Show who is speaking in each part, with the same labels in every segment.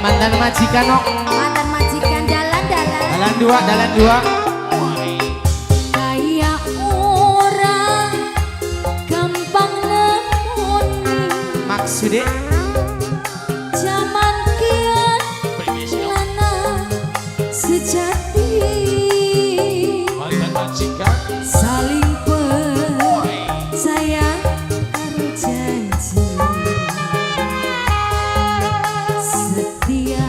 Speaker 1: Mantan majikan nok.
Speaker 2: Mantan majikan dalan-dalan.
Speaker 1: Dalan dua, dalan dua.
Speaker 2: Kayak orang gampang nemoni.
Speaker 1: Maksudnya
Speaker 2: Zaman kian lana sejati.
Speaker 3: Mantan majikan
Speaker 2: Saling percaya karo janji. Setia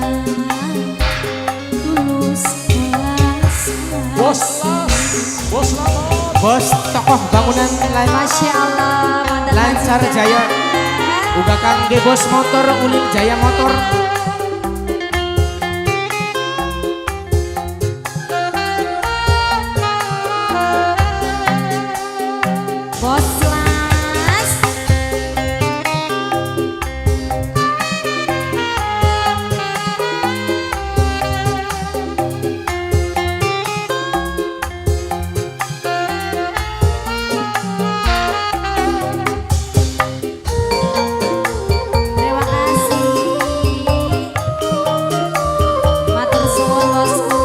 Speaker 2: tulus ikhlas.
Speaker 3: bos lamon
Speaker 1: bos tokoh bangunan lain
Speaker 2: Masya Allah, mantan
Speaker 1: Lancar
Speaker 2: majikan.
Speaker 1: Jaya. Uga kangge bos motor Uling Jaya Motor.
Speaker 2: Bos Las. Terima kasih. Matur suwun bosku.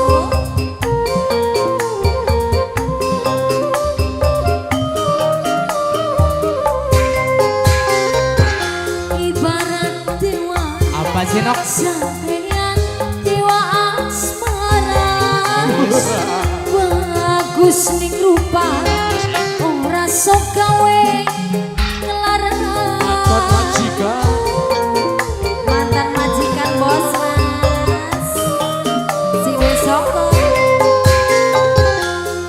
Speaker 2: Ibarat dewa
Speaker 1: Apa sih nok?
Speaker 2: sampeyan dewa asmara. Bagus ning rupa ora sok gawe ngelarang.
Speaker 3: mantan majikan
Speaker 2: Mantan majikan bos Mas si wis soko.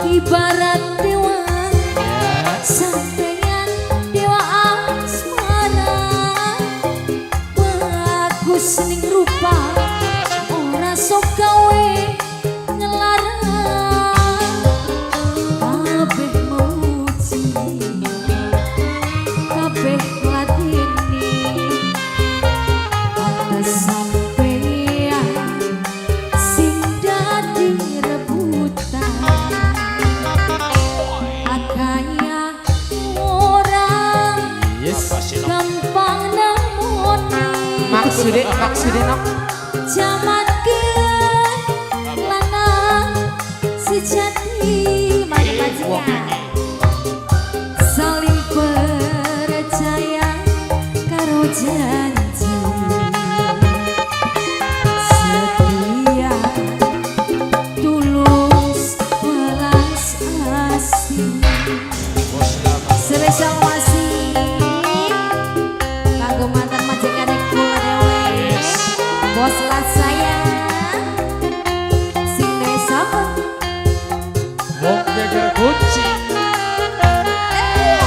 Speaker 2: Ibarat dewa sampeyan dewa asmara. Bagus ning rupa ora sok gawe ngelarang. Kabeh muji kabeh ladini pantes sampeyan sing dadi rebutan. Akaya orang
Speaker 1: Yes.
Speaker 2: gampang nemoni.
Speaker 1: Maksudnya nok.
Speaker 2: Zaman kian lanang sejati. Mantan majikan saling percaya karo janji. Setia tulus welas asih.
Speaker 3: bos lamon
Speaker 2: Spesial masih kanggo mantan majikan yang kula dewe. Bos Las saya sing desa
Speaker 3: wong geger kunci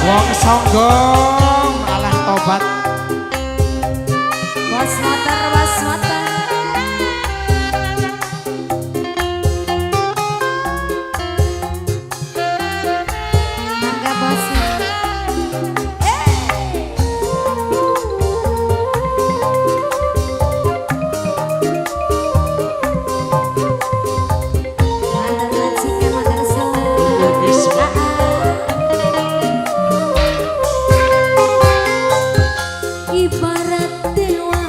Speaker 1: Wong songgo malah tobat.
Speaker 2: bos motor, bos motor. Mangga bosnya. Mantan majikan makan seneng.
Speaker 3: Bisma.
Speaker 2: Ibarat dewa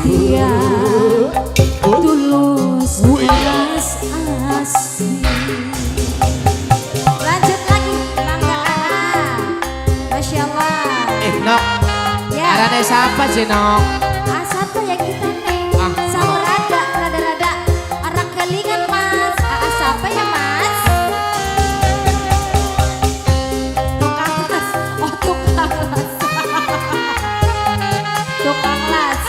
Speaker 2: setia tulus ikhlas asli. Lanjut lagi Mangga Ana. Masya Allah.
Speaker 1: Nok,
Speaker 2: Ya.
Speaker 1: arane siapa sih Nok?
Speaker 2: Satu ya kita nih.
Speaker 1: Ah,
Speaker 2: Sama rada arah kelingan mas. Siapa ya mas? Tukang las. Oh tukang las. Tukang las.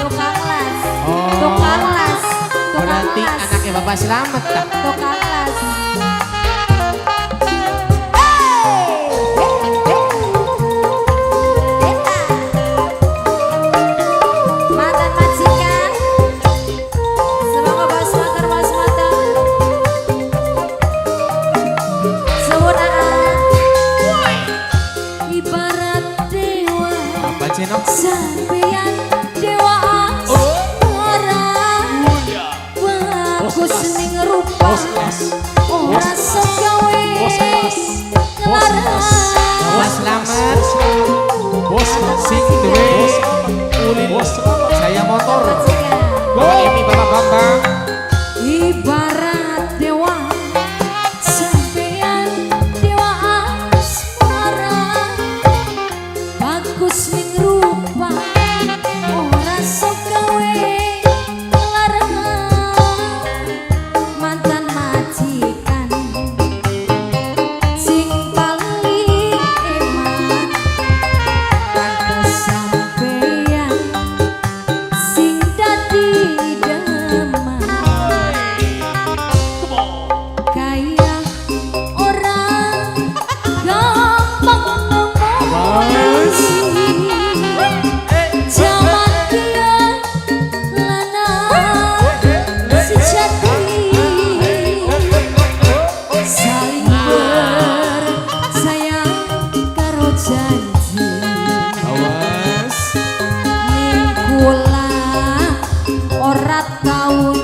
Speaker 2: Tukang las.
Speaker 1: Oh,
Speaker 2: Tukang las. Tukang
Speaker 1: berarti
Speaker 2: las.
Speaker 1: anaknya Bapak Selamat tak?
Speaker 2: Tukang las. Mantan majikan. Semoga bos motor. Sempurna. Ibarat dewa.
Speaker 1: Apa sih Nok?
Speaker 2: Sampeyan dewa asmara. Bagus ning rupa.
Speaker 3: Bos las.
Speaker 2: Ora segawe
Speaker 3: Bos las.
Speaker 2: nglarang.
Speaker 1: Bapak Selamat,
Speaker 3: Bos las.
Speaker 1: sing duwe ulin
Speaker 3: Bos selamat.
Speaker 1: saya motor.
Speaker 2: Majikan.
Speaker 1: Bapak Emi, Bapak Bambang.
Speaker 2: Ibarat dewa sampeyan dewa asmara. Bagus ning rupa ora sok gawe nglarang. Mantan majikan sing paling eman pantes sampeyan sing dadi demen. Kaya orang gampang emosi. Zaman dia lanang sejati. Saling bersayang karo janji.
Speaker 1: Awas.
Speaker 2: Ning kula ora tau